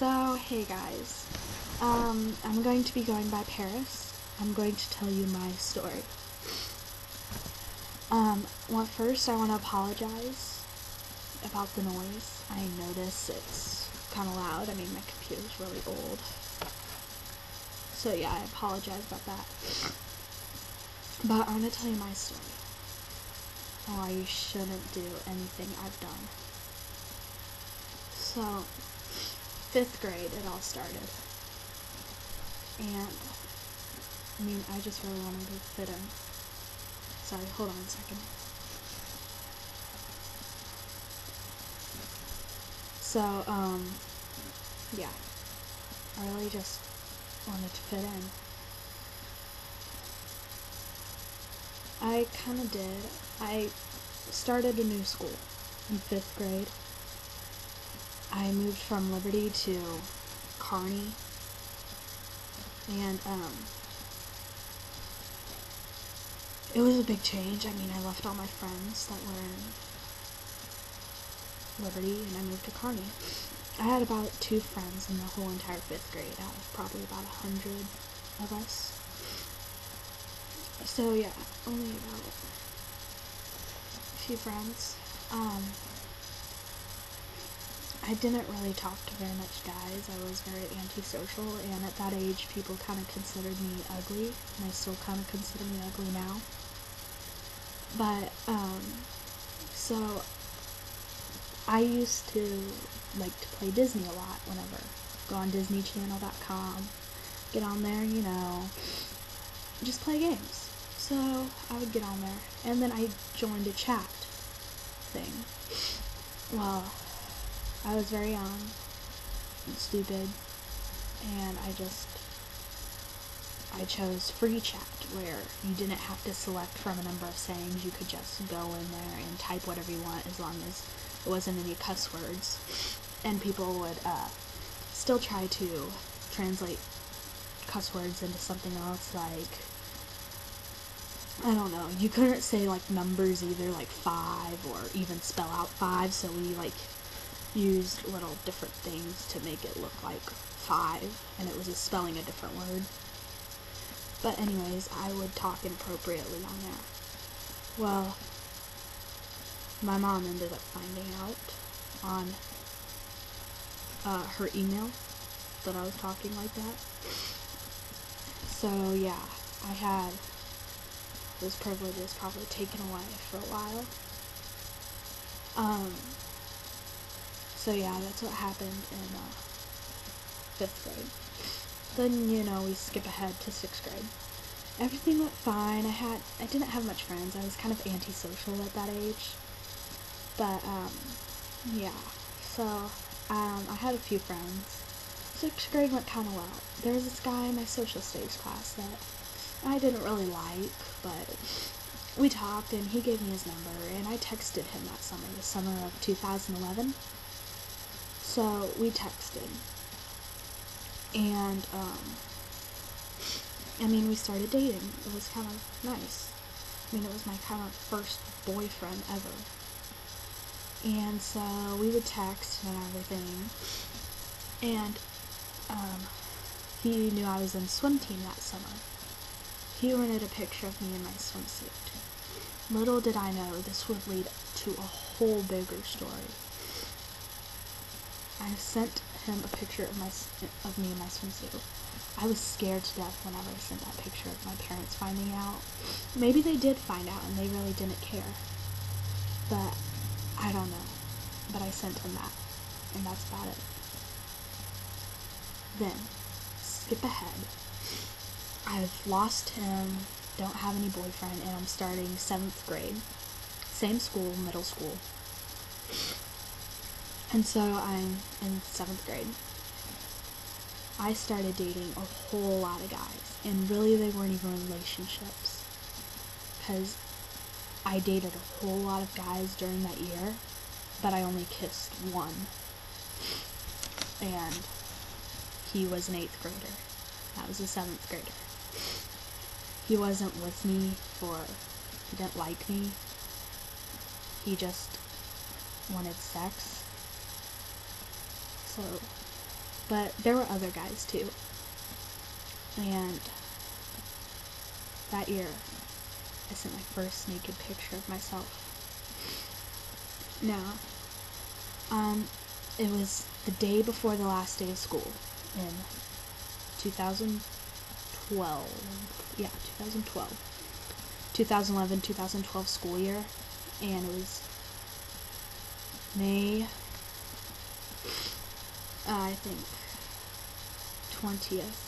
So, hey guys, I'm going to be going by Paris. I'm going to tell you my story. Well, first I want to apologize about the noise. I notice it's kind of loud. I mean, my computer's really old. So yeah, I apologize about that. But I'm going to tell you my story. Why you shouldn't do anything I've done. So, 5th grade, it all started. And, I mean, I just really wanted to fit in. Sorry, hold on a second. So, yeah. I really just wanted to fit in. I kind of did. I started a new school in 5th grade. I moved from Liberty to Kearney, and it was a big change. I mean, I left all my friends that were in Liberty, and I moved to Kearney. I had about 2 friends in the whole entire 5th grade out of probably about 100 of us. So yeah, only about a few friends. I didn't really talk to very much guys. I was very antisocial, and at that age, people kind of considered me ugly, and I still kind of consider me ugly now. But, so, I used to like to play Disney a lot whenever. Go on DisneyChannel.com, get on there, you know, just play games. So, I would get on there, and then I joined a chat thing. Well, I was very young and stupid, and I chose free chat, where you didn't have to select from a number of sayings. You could just go in there and type whatever you want, as long as it wasn't any cuss words. And people would still try to translate cuss words into something else, like, I don't know, you couldn't say like numbers either, like 5, or even spell out 5, so we like used little different things to make it look like 5, and it was just spelling a different word. But anyways, I would talk inappropriately on there. Well, my mom ended up finding out on her email that I was talking like that. So yeah, I had those privileges probably taken away for a while. So yeah, that's what happened in 5th grade. Then, you know, we skip ahead to 6th grade. Everything went fine. I didn't have much friends. I was kind of antisocial at that age. But, yeah. So, I had a few friends. 6th grade went kind of well. There was this guy in my social studies class that I didn't really like, but we talked, and he gave me his number, and I texted him that summer, the summer of 2011. So, we texted, and, I mean, we started dating. It was kind of nice. I mean, it was my kind of first boyfriend ever. And so, we would text and everything, and, he knew I was in swim team that summer. He rented a picture of me in my swimsuit. Little did I know this would lead to a whole bigger story. I sent him a picture of me in my swimsuit. I was scared to death whenever I sent that picture of my parents finding out. Maybe they did find out and they really didn't care. But I don't know. But I sent him that. And that's about it. Then, skip ahead. I've lost him, don't have any boyfriend, and I'm starting 7th grade. Same school, middle school. And so I'm in 7th grade. I started dating a whole lot of guys, and really they weren't even relationships, because I dated a whole lot of guys during that year, but I only kissed one, and he was an 8th grader. I was a 7th grader. He wasn't with me he didn't like me. He just wanted sex. So, But there were other guys too. And that year, I sent my first naked picture of myself. Now, it was the day before the last day of school in 2012. Yeah, 2012. 2011-2012 school year. And it was May, I think, 20th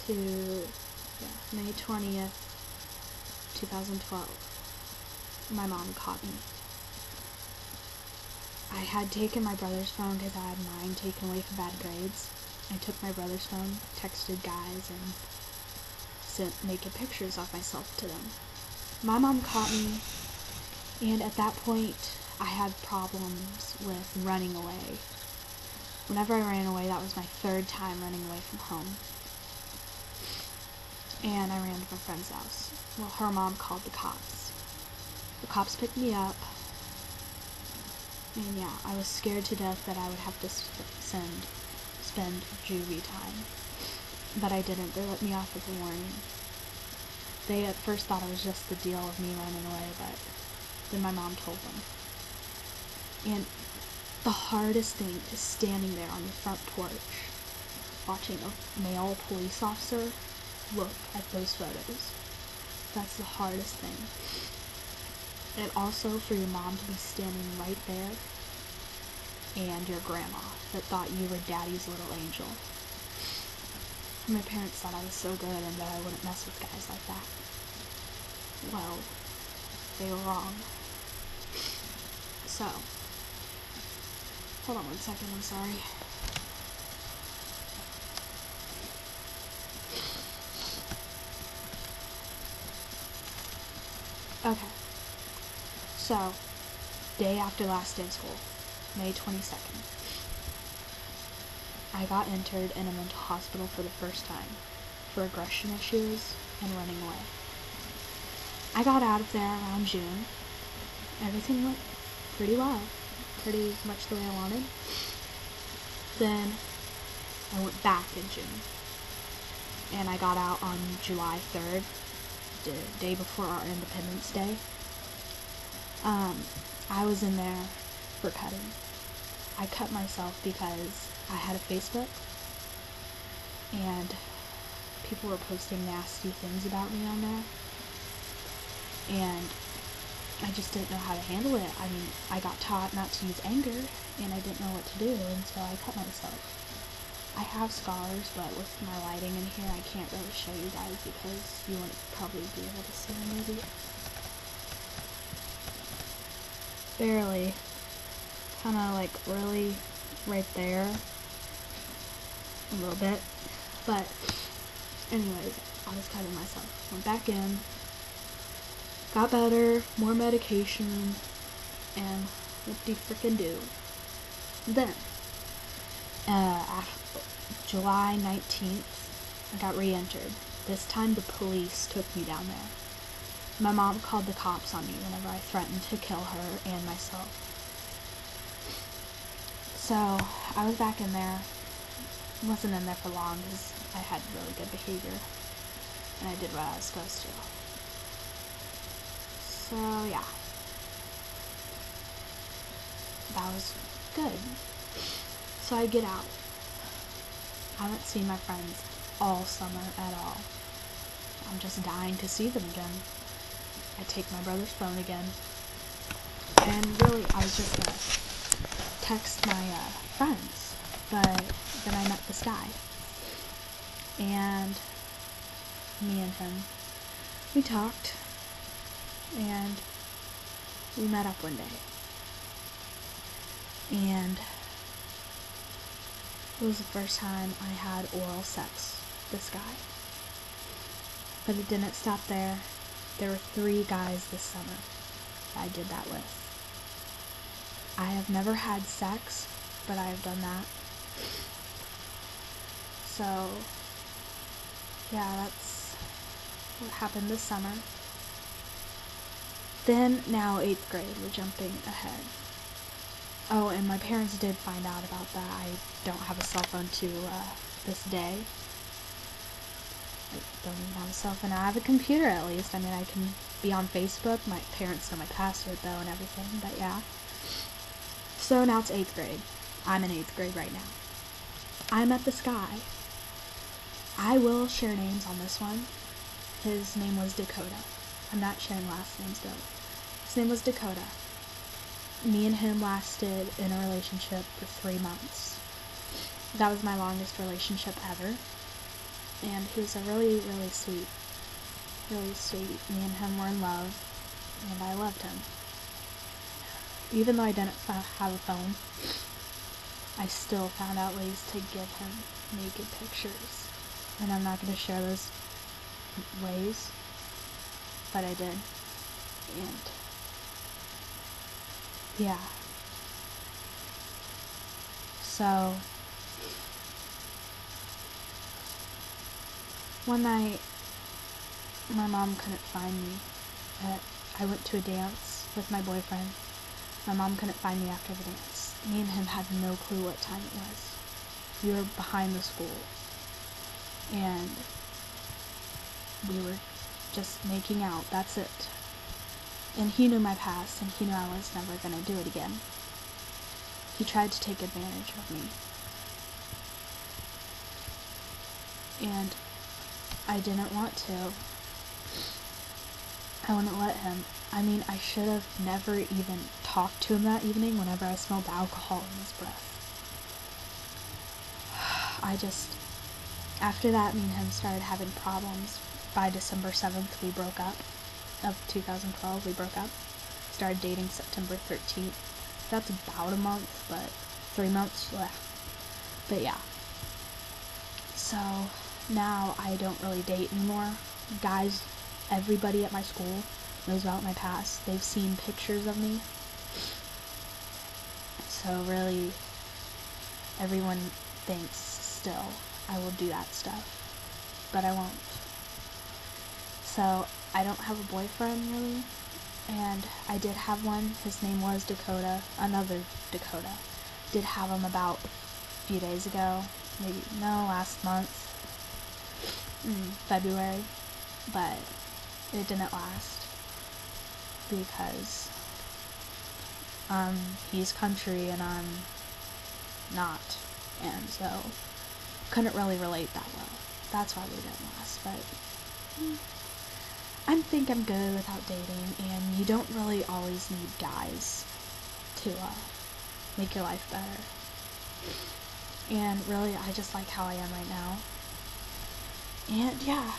to, May 20th, 2012. My mom caught me. I had taken my brother's phone because I had mine taken away for bad grades. I took my brother's phone, texted guys, and sent naked pictures of myself to them. My mom caught me, and at that point, I had problems with running away. Whenever I ran away, that was my third time running away from home. And I ran to my friend's house. Well, her mom called the cops. The cops picked me up. And yeah, I was scared to death that I would have to spend juvie time. But I didn't. They let me off with a warning. They at first thought it was just the deal of me running away, but then my mom told them. And the hardest thing is standing there on your front porch, watching a male police officer look at those photos. That's the hardest thing. And also for your mom to be standing right there, and your grandma that thought you were daddy's little angel. My parents thought I was so good and that I wouldn't mess with guys like that. Well, they were wrong. So, hold on 1 second, I'm sorry. Okay. So, day after last day of school, May 22nd, I got entered in a mental hospital for the first time for aggression issues and running away. I got out of there around June. Everything went pretty well, pretty much the way I wanted. Then I went back in June, and I got out on July 3rd, the day before our Independence Day. I was in there for cutting. I cut myself because I had a Facebook, and people were posting nasty things about me on there, and I just didn't know how to handle it. I mean, I got taught not to use anger, and I didn't know what to do, and so I cut myself. I have scars, but with my lighting in here, I can't really show you guys because you wouldn't probably be able to see them maybe. Barely. Kinda like really right there. A little bit. But, anyways, I was cutting myself. Went back in. Got better. More medication. And whoop-de-frickin-do. Then, July 19th, I got re-entered. This time the police took me down there. My mom called the cops on me whenever I threatened to kill her and myself. So, I was back in there. Wasn't in there for long because I had really good behavior. And I did what I was supposed to. So, yeah. That was good. So I get out. I haven't seen my friends all summer at all. I'm just dying to see them again. I take my brother's phone again. And really, I was just gonna text my friends. But then I met this guy. And me and him, we talked. And we met up one day. And it was the first time I had oral sex with this guy. But it didn't stop there. There were 3 guys this summer that I did that with. I have never had sex, but I have done that. So, yeah, that's what happened this summer. Then, now 8th grade, we're jumping ahead. Oh, and my parents did find out about that. I don't have a cell phone to this day. I don't even have a cell phone. I have a computer at least. I mean, I can be on Facebook. My parents know my password though and everything, but yeah. So now it's 8th grade. I'm in 8th grade right now. I met this guy. I will share names on this one. His name was Dakota. I'm not sharing last names though. His name was Dakota. Me and him lasted in a relationship for 3 months. That was my longest relationship ever. And he was a really, really sweet. Me and him were in love, and I loved him. Even though I didn't have a phone, I still found out ways to give him naked pictures. And I'm not going to share those ways, but I did. And yeah. So one night, my mom couldn't find me. I went to a dance with my boyfriend. My mom couldn't find me after the dance. Me and him had no clue what time it was. We were behind the school. And we were just making out. That's it. And he knew my past, and he knew I was never going to do it again. He tried to take advantage of me. And I didn't want to. I wouldn't let him. I mean, I should have never even talked to him that evening whenever I smelled alcohol in his breath. After that, me and him started having problems. By December 7th, we broke up. Of 2012, we broke up. Started dating September 13th. That's about a month, but 3 months left. But yeah. So now I don't really date anymore. Guys, everybody at my school knows about my past. They've seen pictures of me. So really, everyone thinks still I will do that stuff, but I won't. So I don't have a boyfriend really, and I did have one. His name was Dakota, another Dakota. Did have him about a few days ago, last month, February, but it didn't last because he's country and I'm not, and so couldn't really relate that well. That's why we didn't last, but I think I'm good without dating, and you don't really always need guys to make your life better. And really, I just like how I am right now. And yeah,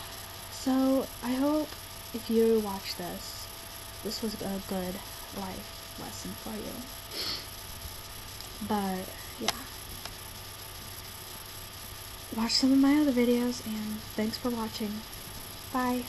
so I hope if you watch this was a good life lesson for you. But yeah, watch some of my other videos, and thanks for watching. Bye.